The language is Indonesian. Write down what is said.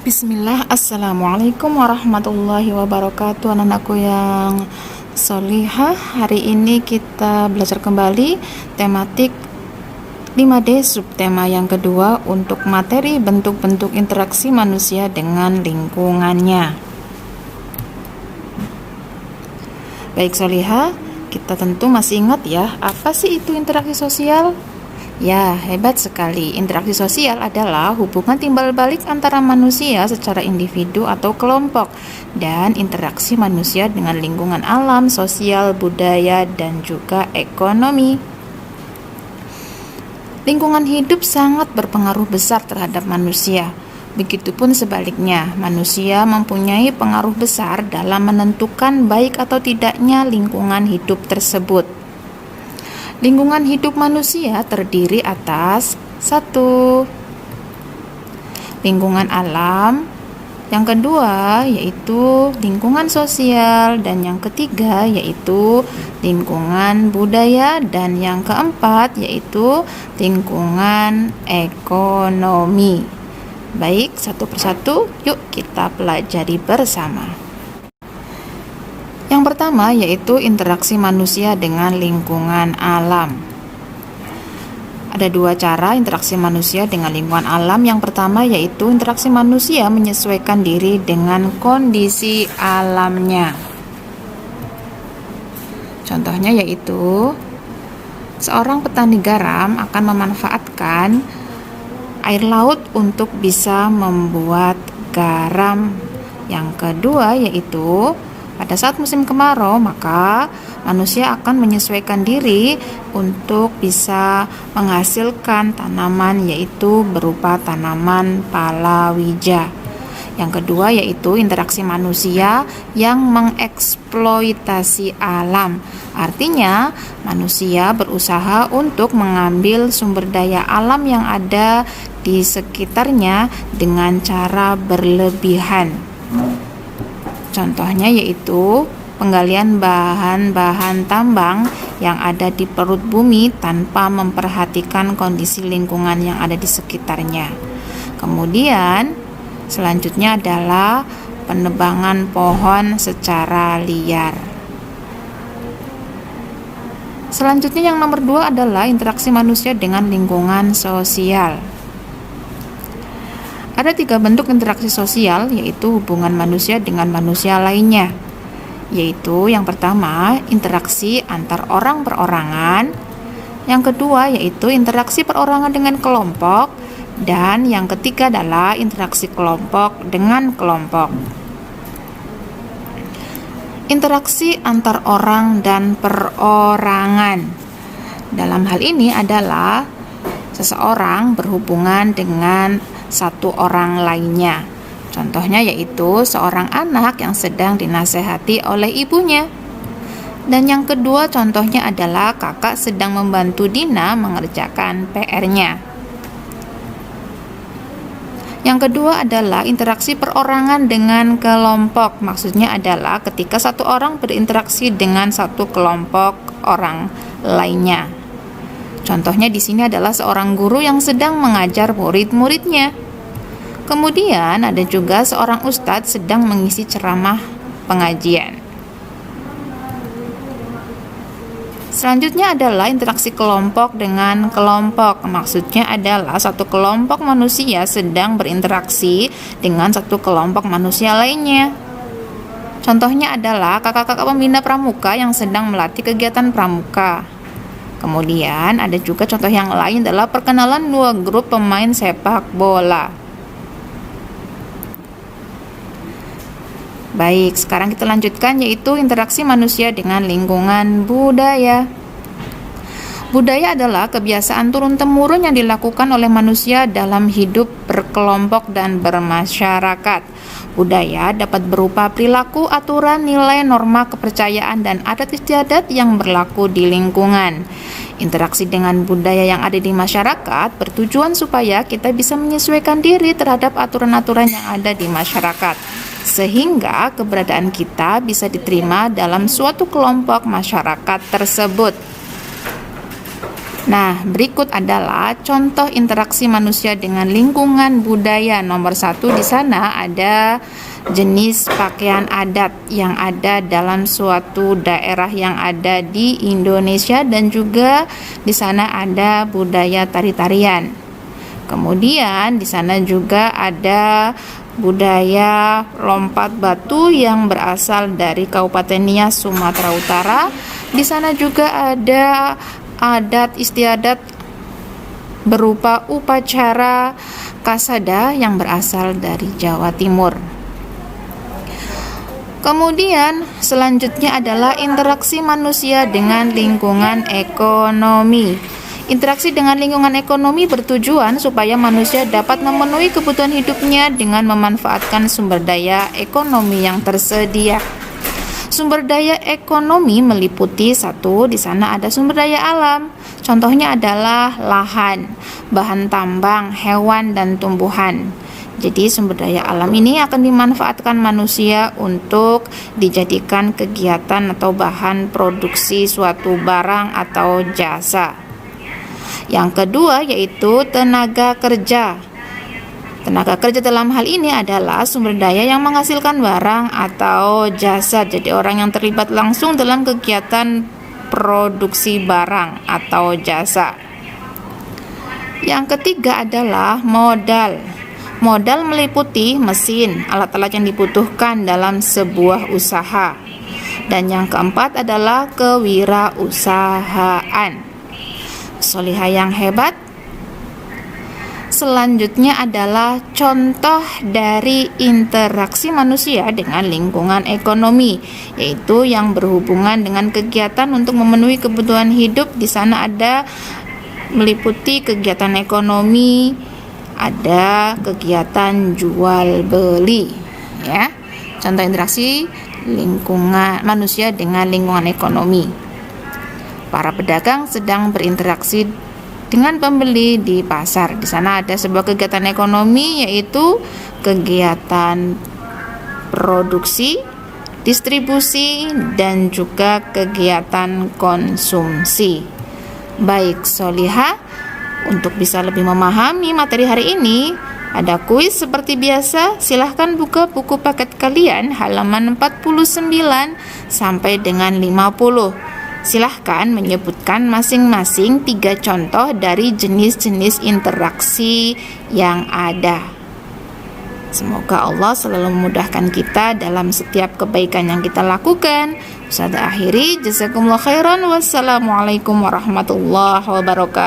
Bismillah, Assalamualaikum warahmatullahi wabarakatuh. Anak-anakku yang solihah, hari ini kita belajar kembali tematik 5D subtema yang kedua untuk materi bentuk-bentuk interaksi manusia dengan lingkungannya. Baik solihah, kita tentu masih ingat ya, apa sih itu interaksi sosial? Ya, hebat sekali. Interaksi sosial adalah hubungan timbal balik antara manusia secara individu atau kelompok dan interaksi manusia dengan lingkungan alam, sosial, budaya, dan juga ekonomi. Lingkungan hidup sangat berpengaruh besar terhadap manusia. Begitupun sebaliknya, manusia mempunyai pengaruh besar dalam menentukan baik atau tidaknya lingkungan hidup tersebut. Lingkungan hidup manusia terdiri atas 1. Lingkungan alam, yang kedua yaitu lingkungan sosial, dan yang ketiga yaitu lingkungan budaya, dan yang keempat yaitu lingkungan ekonomi. Baik, satu persatu yuk kita pelajari bersama. Yang pertama yaitu interaksi manusia dengan lingkungan alam. Ada dua cara interaksi manusia dengan lingkungan alam. Yang pertama yaitu interaksi manusia menyesuaikan diri dengan kondisi alamnya. Contohnya yaitu seorang petani garam akan memanfaatkan air laut untuk bisa membuat garam. Yang kedua yaitu pada saat musim kemarau, maka manusia akan menyesuaikan diri untuk bisa menghasilkan tanaman, yaitu berupa tanaman palawija. Yang kedua yaitu interaksi manusia yang mengeksploitasi alam. Artinya, manusia berusaha untuk mengambil sumber daya alam yang ada di sekitarnya dengan cara berlebihan. Contohnya yaitu penggalian bahan-bahan tambang yang ada di perut bumi tanpa memperhatikan kondisi lingkungan yang ada di sekitarnya. Kemudian selanjutnya adalah penebangan pohon secara liar. Selanjutnya yang nomor 2 adalah interaksi manusia dengan lingkungan sosial. Ada 3 bentuk interaksi sosial, yaitu hubungan manusia dengan manusia lainnya. Yaitu yang pertama, interaksi antar orang perorangan. Yang kedua, yaitu interaksi perorangan dengan kelompok. Dan yang ketiga adalah interaksi kelompok dengan kelompok. Interaksi antar orang dan perorangan. Dalam hal ini adalah seseorang berhubungan dengan satu orang lainnya. Contohnya yaitu seorang anak yang sedang dinasehati oleh ibunya. Dan yang kedua contohnya adalah kakak sedang membantu Dina mengerjakan PR-nya. Yang kedua adalah interaksi perorangan dengan kelompok. Maksudnya adalah ketika satu orang berinteraksi dengan satu kelompok orang lainnya. Contohnya di sini adalah seorang guru yang sedang mengajar murid-muridnya. Kemudian ada juga seorang ustadz sedang mengisi ceramah pengajian. Selanjutnya adalah interaksi kelompok dengan kelompok. Maksudnya adalah satu kelompok manusia sedang berinteraksi dengan satu kelompok manusia lainnya. Contohnya adalah kakak-kakak pembina pramuka yang sedang melatih kegiatan pramuka. Kemudian ada juga contoh yang lain adalah perkenalan 2 grup pemain sepak bola. Baik, sekarang kita lanjutkan yaitu interaksi manusia dengan lingkungan budaya. Budaya adalah kebiasaan turun-temurun yang dilakukan oleh manusia dalam hidup berkelompok dan bermasyarakat. Budaya dapat berupa perilaku, aturan, nilai, norma, kepercayaan, dan adat istiadat yang berlaku di lingkungan. Interaksi dengan budaya yang ada di masyarakat bertujuan supaya kita bisa menyesuaikan diri terhadap aturan-aturan yang ada di masyarakat, sehingga keberadaan kita bisa diterima dalam suatu kelompok masyarakat tersebut. Nah, berikut adalah contoh interaksi manusia dengan lingkungan budaya. Nomor 1 di sana ada jenis pakaian adat yang ada dalam suatu daerah yang ada di Indonesia, dan juga di sana ada budaya tari-tarian. Kemudian di sana juga ada budaya lompat batu yang berasal dari Kabupaten Nias, Sumatera Utara. Di sana juga ada adat istiadat berupa upacara kasada yang berasal dari Jawa Timur. Kemudian selanjutnya adalah interaksi manusia dengan lingkungan ekonomi. Interaksi dengan lingkungan ekonomi bertujuan supaya manusia dapat memenuhi kebutuhan hidupnya dengan memanfaatkan sumber daya ekonomi yang tersedia. Sumber daya ekonomi meliputi di sana ada sumber daya alam. Contohnya adalah lahan, bahan tambang, hewan, dan tumbuhan. Jadi sumber daya alam ini akan dimanfaatkan manusia untuk dijadikan kegiatan atau bahan produksi suatu barang atau jasa. Yang kedua yaitu tenaga kerja. Tenaga kerja dalam hal ini adalah sumber daya yang menghasilkan barang atau jasa. Jadi orang yang terlibat langsung dalam kegiatan produksi barang atau jasa. Yang ketiga adalah modal. Modal meliputi mesin, alat-alat yang dibutuhkan dalam sebuah usaha. Dan yang keempat adalah kewirausahaan. Solihah yang hebat. Selanjutnya adalah contoh dari interaksi manusia dengan lingkungan ekonomi, yaitu yang berhubungan dengan kegiatan untuk memenuhi kebutuhan hidup. Di sana ada meliputi kegiatan ekonomi, ada kegiatan jual beli, ya. Contoh interaksi lingkungan manusia dengan lingkungan ekonomi. Para pedagang sedang berinteraksi dengan pembeli di pasar. Di sana ada sebuah kegiatan ekonomi, yaitu kegiatan produksi, distribusi, dan juga kegiatan konsumsi. Baik, Solihah, untuk bisa lebih memahami materi hari ini, ada kuis seperti biasa. Silahkan buka buku paket kalian halaman 49 sampai dengan 50. Silahkan menyebutkan masing-masing 3 contoh dari jenis-jenis interaksi yang ada. Semoga Allah selalu memudahkan kita dalam setiap kebaikan yang kita lakukan. Saya akhiri, jazakumullah khairan. Wassalamualaikum warahmatullahi wabarakatuh.